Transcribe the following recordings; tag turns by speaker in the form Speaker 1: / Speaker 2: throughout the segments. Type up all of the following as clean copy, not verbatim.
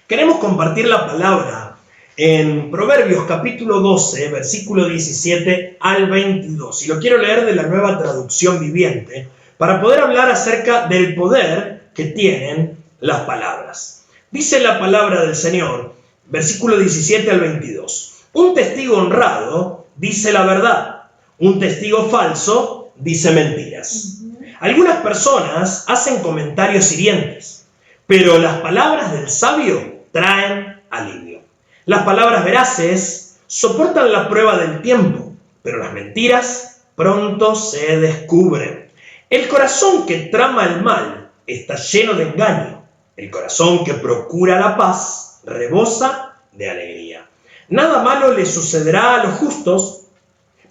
Speaker 1: Queremos compartir la palabra en Proverbios capítulo 12, versículo 17 al 22. Y lo quiero leer de la Nueva Traducción Viviente para poder hablar acerca del poder que tienen las palabras. Dice la palabra del Señor, versículo 17 al 22. Un testigo honrado dice la verdad, un testigo falso dice mentiras. Algunas personas hacen comentarios hirientes, pero las palabras del sabio traen alivio. Las palabras veraces soportan la prueba del tiempo, pero las mentiras pronto se descubren. El corazón que trama el mal está lleno de engaño. El corazón que procura la paz rebosa de alegría. Nada malo le sucederá a los justos,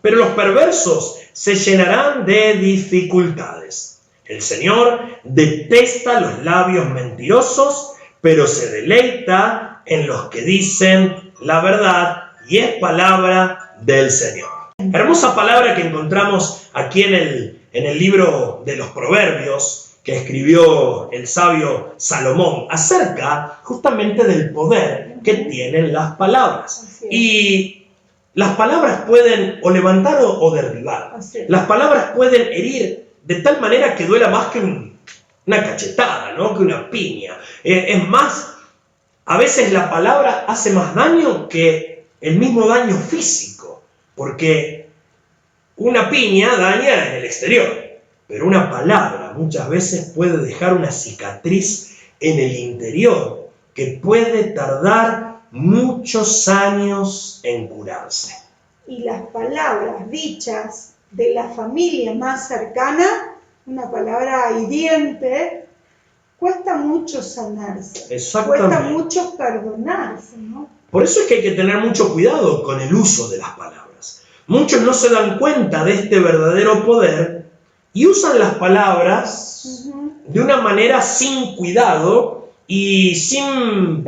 Speaker 1: pero los perversos se llenarán de dificultades. El Señor detesta los labios mentirosos, pero se deleita en los que dicen la verdad, y es palabra del Señor. Hermosa palabra que encontramos aquí en el libro de los Proverbios, que escribió el sabio Salomón, acerca justamente del poder que tienen las palabras. Y las palabras pueden o levantar o derribar. Las palabras pueden herir de tal manera que duela más que una cachetada, ¿no? Que una piña. Es más, a veces la palabra hace más daño que el mismo daño físico, porque una piña daña en el exterior, pero una palabra muchas veces puede dejar una cicatriz en el interior que puede tardar muchos años en curarse.
Speaker 2: Y las palabras dichas de la familia más cercana, una palabra hiriente, cuesta mucho sanarse.
Speaker 1: Exactamente.
Speaker 2: Cuesta mucho perdonarse, ¿no?
Speaker 1: Por eso es que hay que tener mucho cuidado con el uso de las palabras. Muchos no se dan cuenta de este verdadero poder y usan las palabras de una manera sin cuidado y sin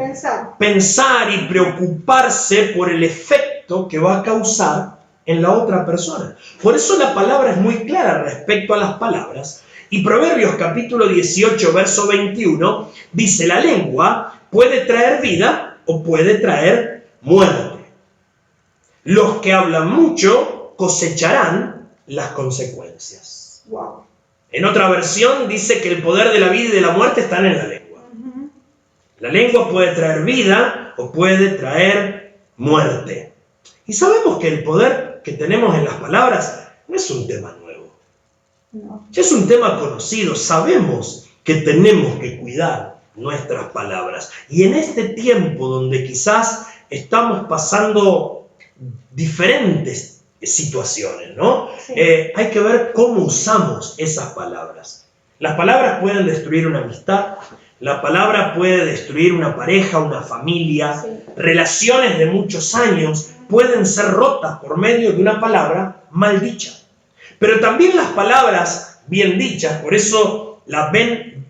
Speaker 1: pensar y preocuparse por el efecto que va a causar en la otra persona. Por eso la palabra es muy clara respecto a las palabras. Y Proverbios capítulo 18, verso 21, dice: la lengua puede traer vida o puede traer muerte. Los que hablan mucho cosecharán las consecuencias.
Speaker 2: Wow.
Speaker 1: En otra versión dice que el poder de la vida y de la muerte están en la lengua. La lengua puede traer vida o puede traer muerte. Y sabemos que el poder que tenemos en las palabras no es un tema nuevo.
Speaker 2: No.
Speaker 1: Ya es un tema conocido. Sabemos que tenemos que cuidar nuestras palabras. Y en este tiempo donde quizás estamos pasando diferentes situaciones, ¿no?
Speaker 2: Sí.
Speaker 1: Hay que ver cómo usamos esas palabras. Las palabras pueden destruir una amistad, la palabra puede destruir una pareja, una familia, relaciones de muchos años pueden ser rotas por medio de una palabra mal dicha. Pero también las palabras bien dichas, por eso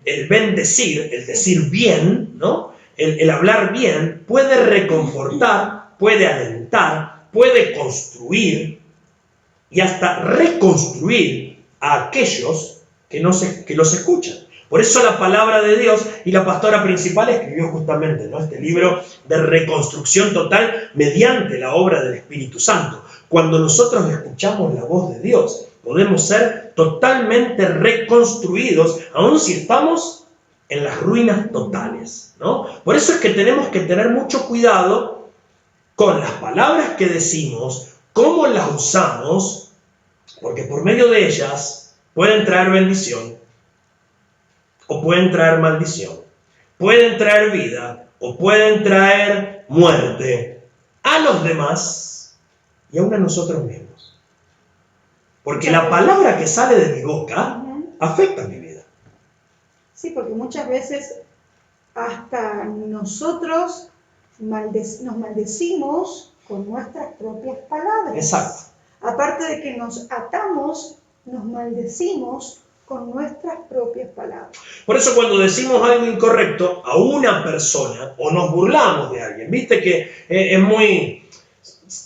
Speaker 1: el bendecir, el decir bien, ¿no? El hablar bien, puede reconfortar, puede alentar, puede construir y hasta reconstruir a aquellos que los escuchan. Por eso la palabra de Dios, y la pastora principal escribió justamente, ¿no?, este libro de reconstrucción total mediante la obra del Espíritu Santo. Cuando nosotros escuchamos la voz de Dios, podemos ser totalmente reconstruidos, aun si estamos en las ruinas totales, ¿no? Por eso es que tenemos que tener mucho cuidado con las palabras que decimos, cómo las usamos, porque por medio de ellas pueden traer bendición o pueden traer maldición, pueden traer vida o pueden traer muerte a los demás y aún a nosotros mismos. Porque la palabra que sale de mi boca afecta mi vida.
Speaker 2: Sí, porque muchas veces hasta nosotros nos maldecimos con nuestras propias palabras.
Speaker 1: Exacto.
Speaker 2: Aparte de que nos atamos, nos maldecimos con nuestras propias palabras.
Speaker 1: Por eso cuando decimos algo incorrecto a una persona o nos burlamos de alguien, viste que es muy...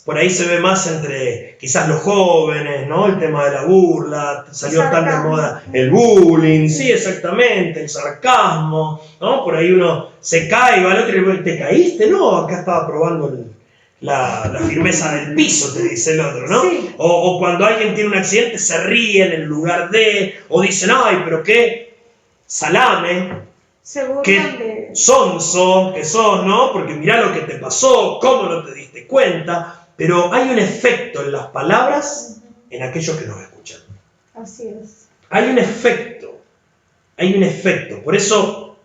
Speaker 1: por ahí se ve más entre quizás los jóvenes, ¿no? El tema de la burla, salió tan de moda el bullying, sí, exactamente, el sarcasmo, ¿no? Por ahí uno se cae y va al otro y le dice, ¿te caíste? No, acá estaba probando la firmeza del piso, te dice el otro, ¿no?
Speaker 2: Sí.
Speaker 1: O cuando alguien tiene un accidente se ríen en lugar de, o dicen, ay, pero qué salame, qué sonso que sos, ¿no? Porque mirá lo que te pasó, cómo no te diste cuenta. Pero hay un efecto en las palabras en aquellos que nos escuchan.
Speaker 2: Así es.
Speaker 1: Hay un efecto. Por eso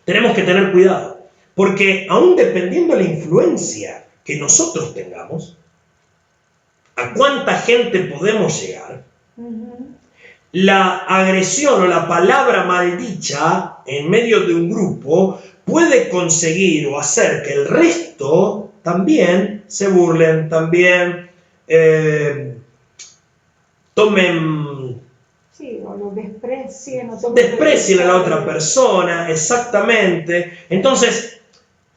Speaker 1: tenemos que tener cuidado. Porque aún dependiendo de la influencia que nosotros tengamos, a cuánta gente podemos llegar, la agresión o la palabra maldicha en medio de un grupo puede conseguir o hacer que el resto también se burlen, también tomen...
Speaker 2: Sí, o lo desprecien.
Speaker 1: Desprecien a la otra persona, exactamente. Entonces,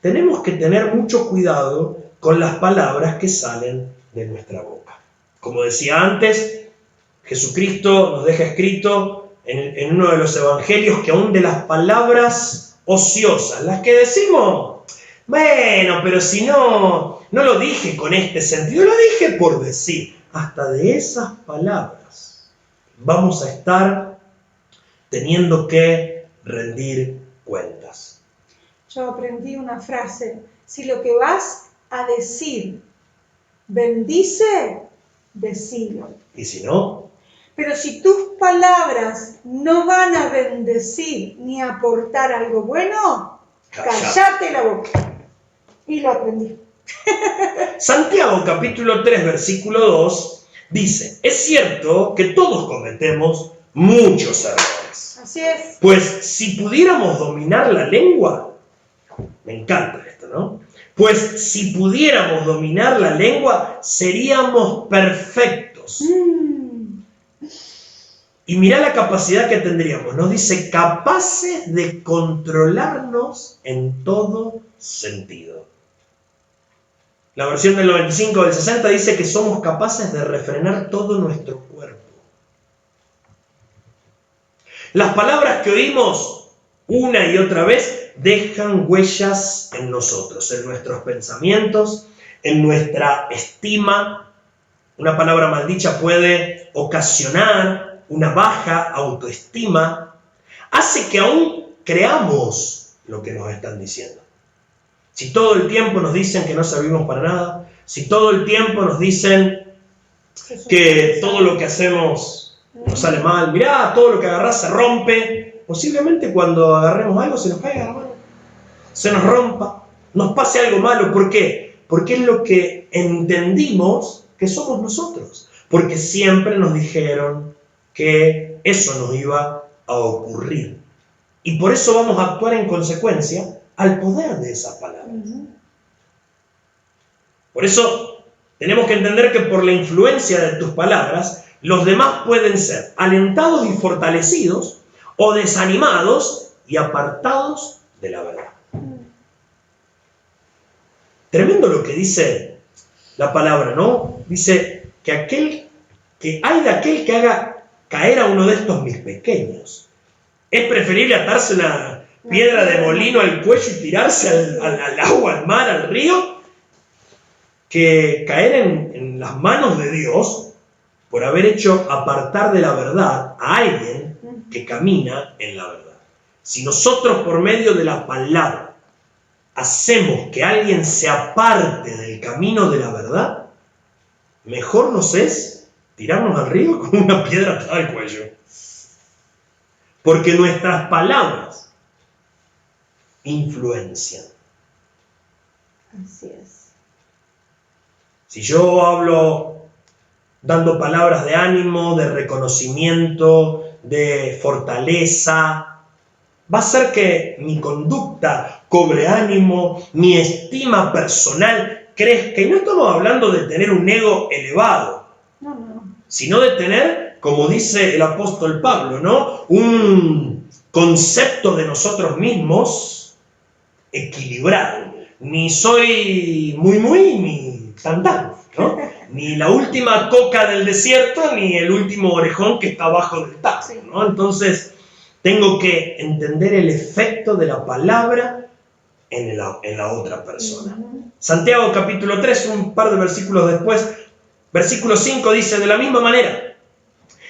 Speaker 1: tenemos que tener mucho cuidado con las palabras que salen de nuestra boca. Como decía antes, Jesucristo nos deja escrito en uno de los evangelios que aún de las palabras ociosas, las que decimos, bueno, pero si no lo dije con este sentido, lo dije por decir, hasta de esas palabras vamos a estar teniendo que rendir cuentas.
Speaker 2: Yo aprendí una frase, si lo que vas a decir bendice, decilo.
Speaker 1: ¿Y si no?
Speaker 2: Pero si tus palabras no van a bendecir ni aportar algo bueno, cállate la boca. Y lo aprendí.
Speaker 1: Santiago capítulo 3 versículo 2 dice, es cierto que todos cometemos muchos errores.
Speaker 2: Así es.
Speaker 1: Pues si pudiéramos dominar la lengua, me encanta esto, ¿no? Pues si pudiéramos dominar la lengua, seríamos perfectos. Y mirá la capacidad que tendríamos. Nos dice, capaces de controlarnos en todo sentido. La versión del 95 del 60 dice que somos capaces de refrenar todo nuestro cuerpo. Las palabras que oímos una y otra vez dejan huellas en nosotros, en nuestros pensamientos, en nuestra estima. Una palabra maldicha puede ocasionar una baja autoestima, hace que aún creamos lo que nos están diciendo. Si todo el tiempo nos dicen que no servimos para nada, si todo el tiempo nos dicen que todo lo que hacemos nos sale mal, mirá, todo lo que agarrás se rompe, posiblemente cuando agarremos algo se nos caiga la mano, se nos rompa, nos pase algo malo. ¿Por qué? Porque es lo que entendimos que somos nosotros, porque siempre nos dijeron que eso nos iba a ocurrir. Y por eso vamos a actuar en consecuencia al poder de esas palabras. Por eso tenemos que entender que por la influencia de tus palabras, los demás pueden ser alentados y fortalecidos o desanimados y apartados de la verdad. Tremendo lo que dice la palabra, ¿no? Dice que hay de aquel que haga caer a uno de estos mis pequeños. Es preferible atarse una piedra de molino al cuello y tirarse al agua, al mar, al río, que caer en las manos de Dios por haber hecho apartar de la verdad a alguien que camina en la verdad. Si nosotros por medio de la palabra hacemos que alguien se aparte del camino de la verdad, mejor nos es tirarnos al río con una piedra atada al cuello. Porque nuestras palabras influencian.
Speaker 2: Así es.
Speaker 1: Si yo hablo dando palabras de ánimo, de reconocimiento, de fortaleza, va a hacer que mi conducta cobre ánimo, mi estima personal crezca. Y no estamos hablando de tener un ego elevado, sino de tener, como dice el apóstol Pablo, ¿no?, un concepto de nosotros mismos equilibrado. Ni soy muy, ni tantán, ¿no? Ni la última coca del desierto, ni el último orejón que está abajo del taco, ¿no? Entonces, tengo que entender el efecto de la palabra en la otra persona. Santiago capítulo 3, un par de versículos después, versículo 5 dice, de la misma manera,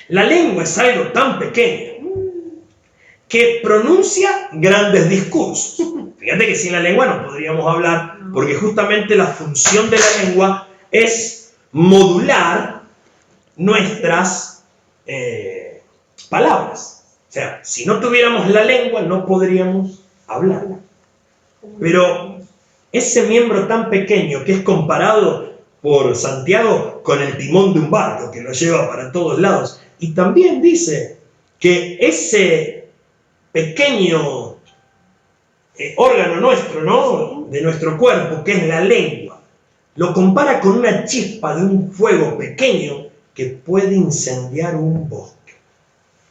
Speaker 1: la lengua es algo tan pequeño que pronuncia grandes discursos. Fíjate que sin la lengua no podríamos hablar, porque justamente la función de la lengua es modular nuestras palabras. O sea, si no tuviéramos la lengua no podríamos hablar. Pero ese miembro tan pequeño que es comparado por Santiago con el timón de un barco que lo lleva para todos lados, y también dice que ese pequeño órgano nuestro, ¿no? De nuestro cuerpo, que es la lengua, lo compara con una chispa de un fuego pequeño que puede incendiar un bosque.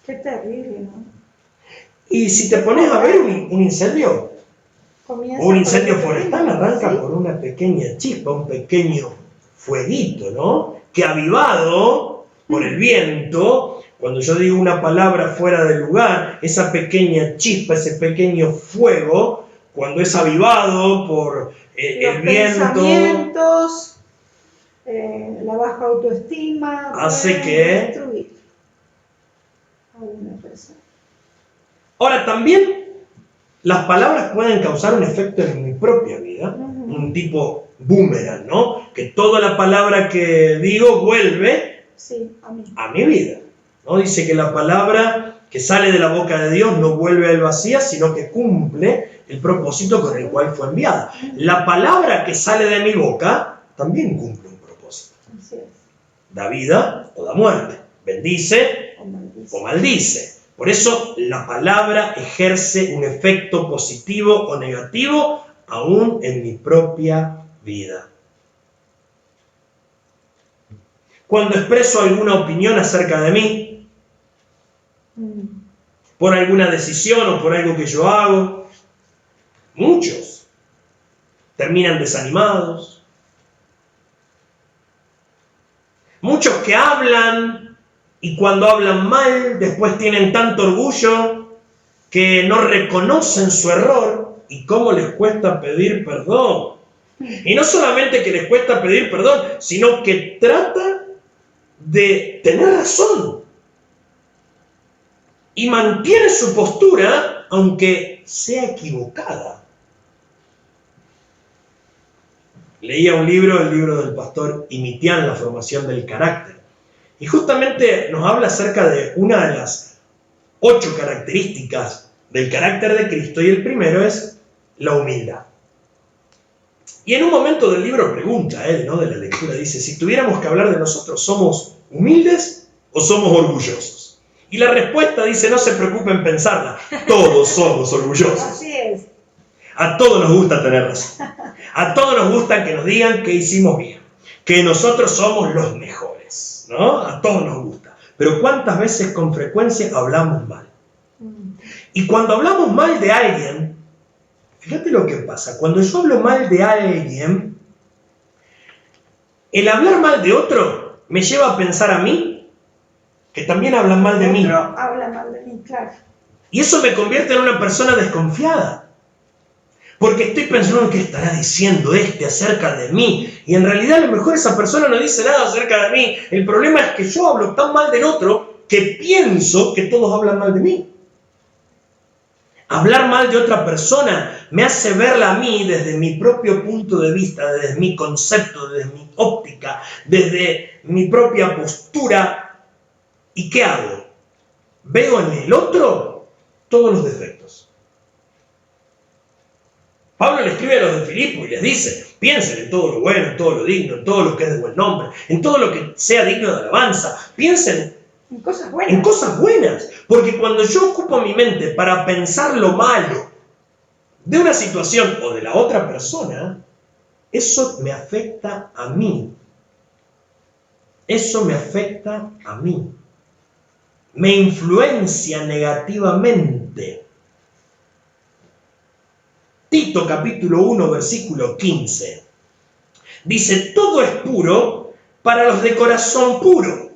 Speaker 2: Qué terrible, ¿no?
Speaker 1: Y si te pones a ver un incendio forestal arranca por una pequeña chispa, un pequeño fueguito, ¿no? Que avivado por el viento, cuando yo digo una palabra fuera de lugar, esa pequeña chispa, ese pequeño fuego, cuando es avivado por el viento,
Speaker 2: pensamientos, la baja autoestima,
Speaker 1: hace que
Speaker 2: destruir a una persona.
Speaker 1: Ahora también las palabras pueden causar un efecto en mi propia vida, un tipo boomerang, ¿no? Que toda la palabra que digo vuelve a mi vida, ¿no? Dice que la palabra que sale de la boca de Dios no vuelve al vacío, sino que cumple el propósito con el cual fue enviada. La palabra que sale de mi boca también cumple un propósito. Da vida o da muerte, bendice o maldice. Por eso la palabra ejerce un efecto positivo o negativo aún en mi propia vida. Cuando expreso alguna opinión acerca de mí, por alguna decisión o por algo que yo hago, muchos terminan desanimados. Muchos que hablan y cuando hablan mal, después tienen tanto orgullo que no reconocen su error y cómo les cuesta pedir perdón. Y no solamente que les cuesta pedir perdón, sino que tratan de tener razón. Y mantiene su postura aunque sea equivocada. Leía un libro, el libro del pastor Imitian, La formación del carácter. Y justamente nos habla acerca de una de las 8 características del carácter de Cristo, y el primero es la humildad. Y en un momento del libro pregunta él, ¿no? De la lectura, dice, si tuviéramos que hablar de nosotros, ¿somos humildes o somos orgullosos? Y la respuesta dice, no se preocupen en pensarla, todos somos orgullosos.
Speaker 2: Así es.
Speaker 1: A todos nos gusta tener razón. A todos nos gusta que nos digan que hicimos bien, que nosotros somos los mejores, ¿no? A todos nos gusta. Pero ¿cuántas veces con frecuencia hablamos mal? Y cuando hablamos mal de alguien, fíjate lo que pasa. Cuando yo hablo mal de alguien, el hablar mal de otro me lleva a pensar a mí que también hablan mal de mí.
Speaker 2: Otro habla mal de mí, claro.
Speaker 1: Y eso me convierte en una persona desconfiada. Porque estoy pensando qué estará diciendo este acerca de mí. Y en realidad a lo mejor esa persona no dice nada acerca de mí. El problema es que yo hablo tan mal del otro que pienso que todos hablan mal de mí. Hablar mal de otra persona me hace verla a mí desde mi propio punto de vista, desde mi concepto, desde mi óptica, desde mi propia postura. ¿Y qué hago? Veo en el otro todos los defectos. Pablo le escribe a los de Filipo y les dice, piensen en todo lo bueno, en todo lo digno, en todo lo que es de buen nombre, en todo lo que sea digno de alabanza. Piensen
Speaker 2: en cosas buenas.
Speaker 1: En cosas buenas. Porque cuando yo ocupo mi mente para pensar lo malo de una situación o de la otra persona, eso me afecta a mí. Eso me afecta a mí. Me influencia negativamente. Tito capítulo 1 versículo 15. Dice, todo es puro para los de corazón puro.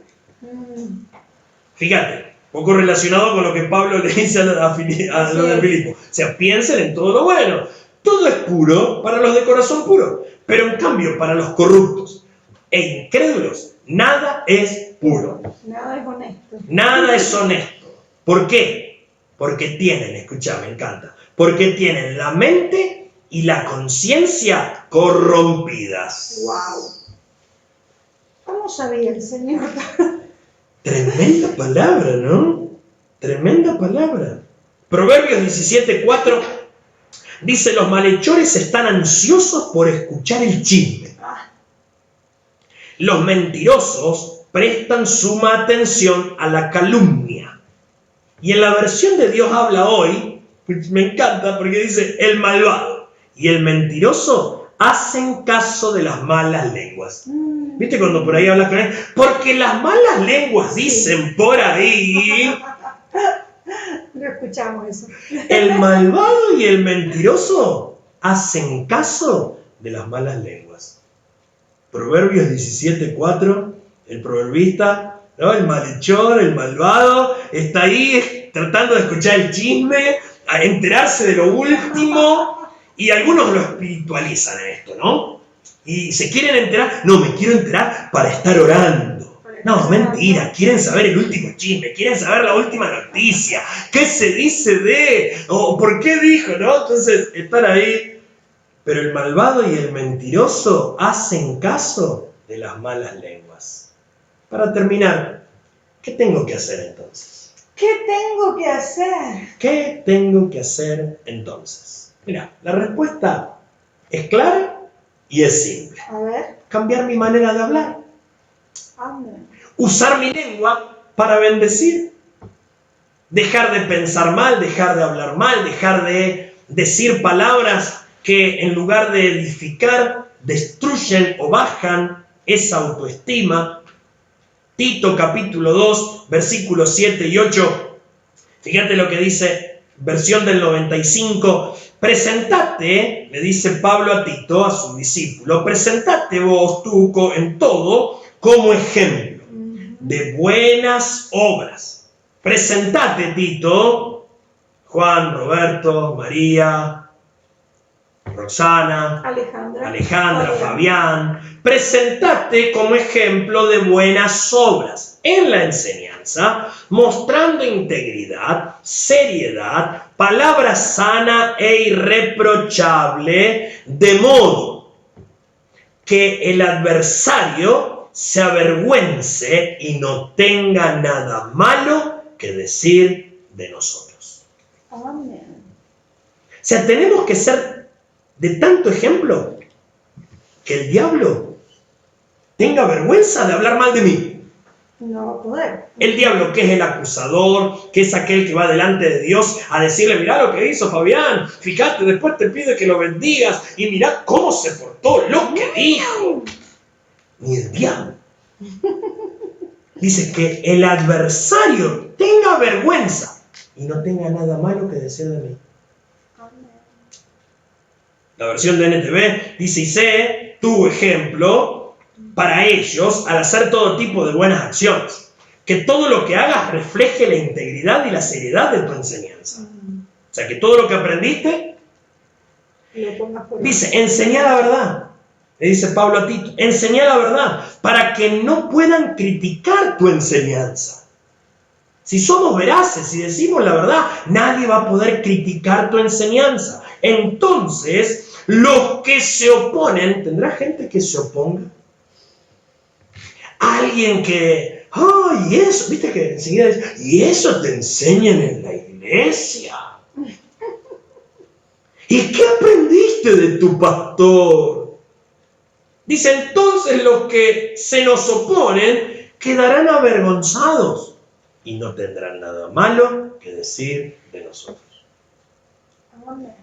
Speaker 1: Fíjate, poco relacionado con lo que Pablo le dice a los de Filipo. O sea, piensen en todo lo bueno. Todo es puro para los de corazón puro, pero en cambio para los corruptos e incrédulos, nada es puro.
Speaker 2: Nada es honesto.
Speaker 1: Nada es honesto. ¿Por qué? Porque tienen, escucha, me encanta, porque tienen la mente y la conciencia corrompidas.
Speaker 2: ¡Wow! ¿Cómo sabía el Señor?
Speaker 1: Tremenda palabra, ¿no? Tremenda palabra. Proverbios 17:4 dice, los malhechores están ansiosos por escuchar el chisme. Los mentirosos prestan suma atención a la calumnia. Y en la versión de Dios habla hoy, me encanta porque dice, el malvado y el mentiroso hacen caso de las malas lenguas. ¿Viste cuando por ahí hablas con él? Porque las malas lenguas dicen por ahí.
Speaker 2: No escuchamos eso.
Speaker 1: El malvado y el mentiroso hacen caso de las malas lenguas. Proverbios 17:4, el proverbista, ¿no? El malhechor, el malvado, está ahí tratando de escuchar el chisme, a enterarse de lo último, y algunos lo espiritualizan a esto, ¿no? Y se quieren enterar, no, me quiero enterar para estar orando. No, mentira, quieren saber el último chisme, quieren saber la última noticia, qué se dice de, o por qué dijo, ¿no? Entonces, están ahí. Pero el malvado y el mentiroso hacen caso de las malas lenguas. Para terminar, ¿qué tengo que hacer entonces?
Speaker 2: ¿Qué tengo que hacer?
Speaker 1: ¿Qué tengo que hacer entonces? Mira, la respuesta es clara y es simple.
Speaker 2: A ver.
Speaker 1: Cambiar mi manera de hablar.
Speaker 2: Amén.
Speaker 1: Usar mi lengua para bendecir. Dejar de pensar mal, dejar de hablar mal, dejar de decir palabras que en lugar de edificar, destruyen o bajan esa autoestima. Tito capítulo 2, versículos 7 y 8. Fíjate lo que dice, versión del 95. Presentate, le dice Pablo a Tito, a su discípulo, presentate vos tú en todo como ejemplo de buenas obras. Presentate, Tito, Juan, Roberto, María, Roxana, Alejandra, Fabián, presentate como ejemplo de buenas obras en la enseñanza, mostrando integridad, seriedad, palabra sana e irreprochable, de modo que el adversario se avergüence y no tenga nada malo que decir de nosotros.
Speaker 2: Amén.
Speaker 1: O sea, tenemos que ser de tanto ejemplo que el diablo tenga vergüenza de hablar mal de mí.
Speaker 2: No va a poder.
Speaker 1: El diablo, que es el acusador, que es aquel que va delante de Dios a decirle, mirá lo que hizo Fabián, fíjate, después te pide que lo bendigas y mirá cómo se portó, lo que dijo. Ni el diablo. Dice que el adversario tenga vergüenza y no tenga nada malo que decir de mí. La versión de NTV dice, y sé tu ejemplo para ellos al hacer todo tipo de buenas acciones. Que todo lo que hagas refleje la integridad y la seriedad de tu enseñanza. O sea, que todo lo que aprendiste, dice, enseñá la verdad. Le dice Pablo a Tito, enseñá la verdad para que no puedan criticar tu enseñanza. Si somos veraces, si decimos la verdad, nadie va a poder criticar tu enseñanza. Entonces, los que se oponen, ¿tendrá gente que se oponga? Alguien que, y eso, viste que enseguida dice, y eso te enseñan en la iglesia. ¿Y qué aprendiste de tu pastor? Dice, entonces los que se nos oponen quedarán avergonzados y no tendrán nada malo que decir de nosotros.
Speaker 2: Amén.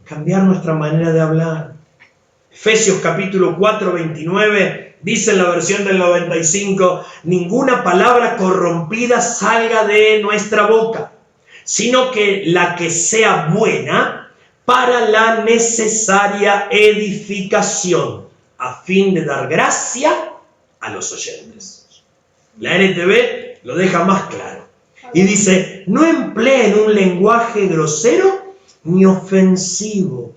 Speaker 1: Cambiar nuestra manera de hablar. Efesios capítulo 4, 29, dice en la versión del 95, ninguna palabra corrompida salga de nuestra boca, sino que la que sea buena para la necesaria edificación, a fin de dar gracia a los oyentes. La NTV lo deja más claro. Y dice, no empleen un lenguaje grosero ni ofensivo.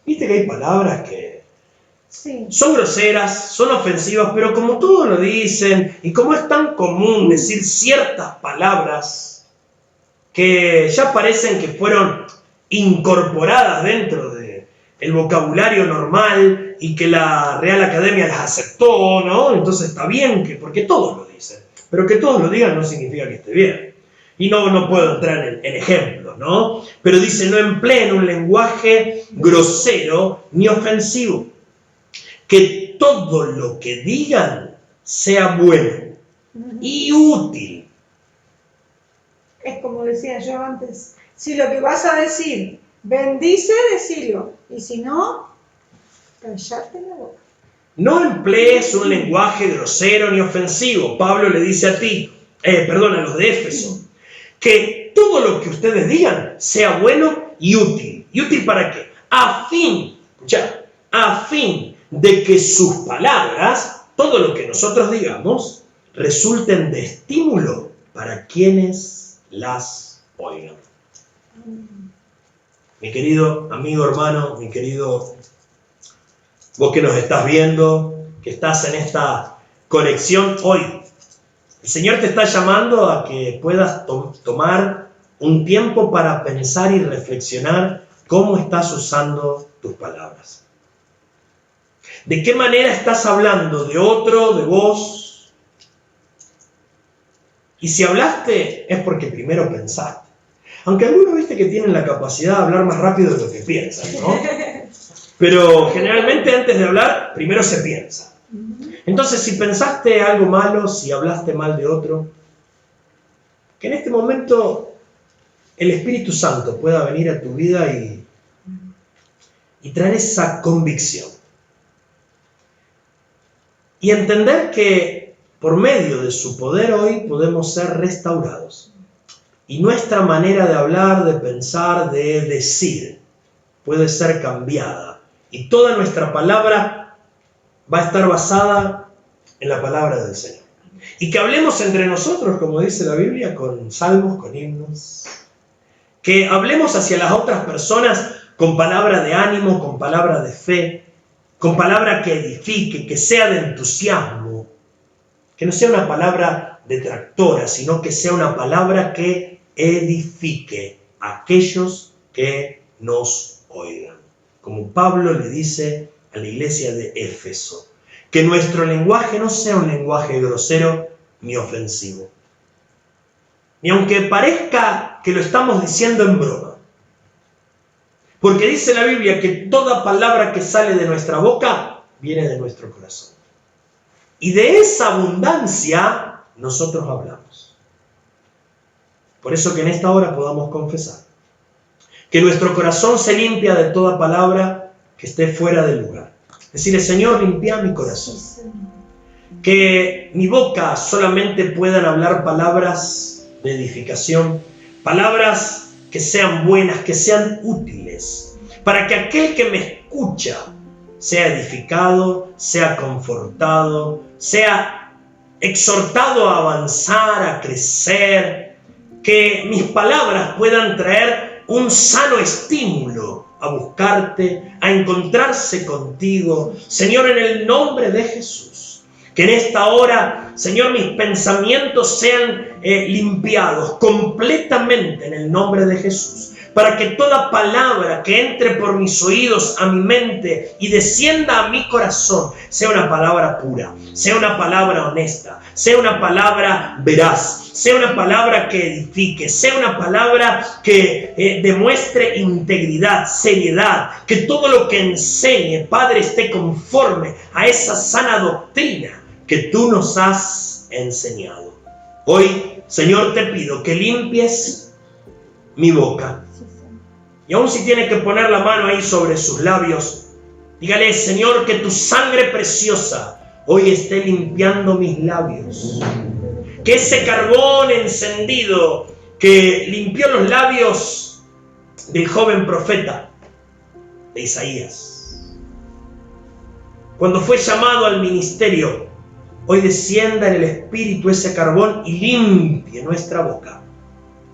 Speaker 1: Viste que hay palabras que son groseras, son ofensivas, pero como todos lo dicen, y como es tan común decir ciertas palabras que ya parecen que fueron incorporadas dentro del vocabulario normal y que la Real Academia las aceptó, ¿no? Entonces está bien, porque todos lo dicen, pero que todos lo digan no significa que esté bien. Y no puedo entrar en ejemplos, ¿no? Pero dice, no empleen un lenguaje grosero ni ofensivo. Que todo lo que digan sea bueno y útil.
Speaker 2: Es como decía yo antes, si lo que vas a decir bendice, decilo. Y si no, callate la boca.
Speaker 1: No emplees un lenguaje grosero ni ofensivo. Pablo le dice a los de Éfeso, que todo lo que ustedes digan sea bueno y útil. ¿Y útil para qué? A fin de que sus palabras, todo lo que nosotros digamos, resulten de estímulo para quienes las oigan. Mi querido amigo, hermano, mi querido, vos que nos estás viendo, que estás en esta conexión hoy, el Señor te está llamando a que puedas tomar un tiempo para pensar y reflexionar cómo estás usando tus palabras. ¿De qué manera estás hablando de otro, de vos? Y si hablaste es porque primero pensaste. Aunque algunos viste que tienen la capacidad de hablar más rápido de lo que piensan, ¿no? Pero generalmente antes de hablar, primero se piensa. Entonces, si pensaste algo malo, si hablaste mal de otro, que en este momento el Espíritu Santo pueda venir a tu vida y traer esa convicción. Y entender que por medio de su poder hoy podemos ser restaurados. Y nuestra manera de hablar, de pensar, de decir, puede ser cambiada. Y toda nuestra palabra va a estar basada en la palabra del Señor. Y que hablemos entre nosotros, como dice la Biblia, con salmos, con himnos. Que hablemos hacia las otras personas con palabra de ánimo, con palabra de fe, con palabra que edifique, que sea de entusiasmo. Que no sea una palabra detractora, sino que sea una palabra que edifique a aquellos que nos oigan. Como Pablo le dice a la iglesia de Éfeso, que nuestro lenguaje no sea un lenguaje grosero ni ofensivo. Ni aunque parezca que lo estamos diciendo en broma. Porque dice la Biblia que toda palabra que sale de nuestra boca viene de nuestro corazón. Y de esa abundancia nosotros hablamos. Por eso que en esta hora podamos confesar que nuestro corazón se limpia de toda palabra que esté fuera del lugar. Decirle, Señor, limpia mi corazón. Que mi boca solamente puedan hablar palabras de edificación, palabras que sean buenas, que sean útiles, para que aquel que me escucha sea edificado, sea confortado, sea exhortado a avanzar, a crecer, que mis palabras puedan traer un sano estímulo a buscarte, a encontrarse contigo, Señor, en el nombre de Jesús. Que en esta hora, Señor, mis pensamientos sean limpiados completamente en el nombre de Jesús. Para que toda palabra que entre por mis oídos a mi mente y descienda a mi corazón sea una palabra pura, sea una palabra honesta, sea una palabra veraz, sea una palabra que edifique, sea una palabra que demuestre integridad, seriedad, que todo lo que enseñe, Padre, esté conforme a esa sana doctrina que tú nos has enseñado. Hoy, Señor, te pido que limpies mi boca. Y aun si tiene que poner la mano ahí sobre sus labios, dígale, Señor, que tu sangre preciosa hoy esté limpiando mis labios. Que ese carbón encendido que limpió los labios del joven profeta de Isaías. Cuando fue llamado al ministerio, hoy descienda en el Espíritu ese carbón y limpie nuestra boca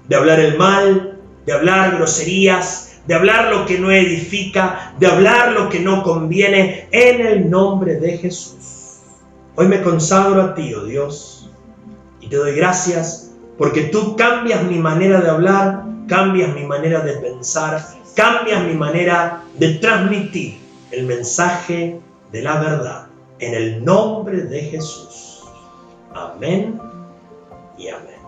Speaker 1: de hablar el mal, de hablar groserías, de hablar lo que no edifica, de hablar lo que no conviene, en el nombre de Jesús. Hoy me consagro a ti, oh Dios, y te doy gracias porque tú cambias mi manera de hablar, cambias mi manera de pensar, cambias mi manera de transmitir el mensaje de la verdad. En el nombre de Jesús. Amén y amén.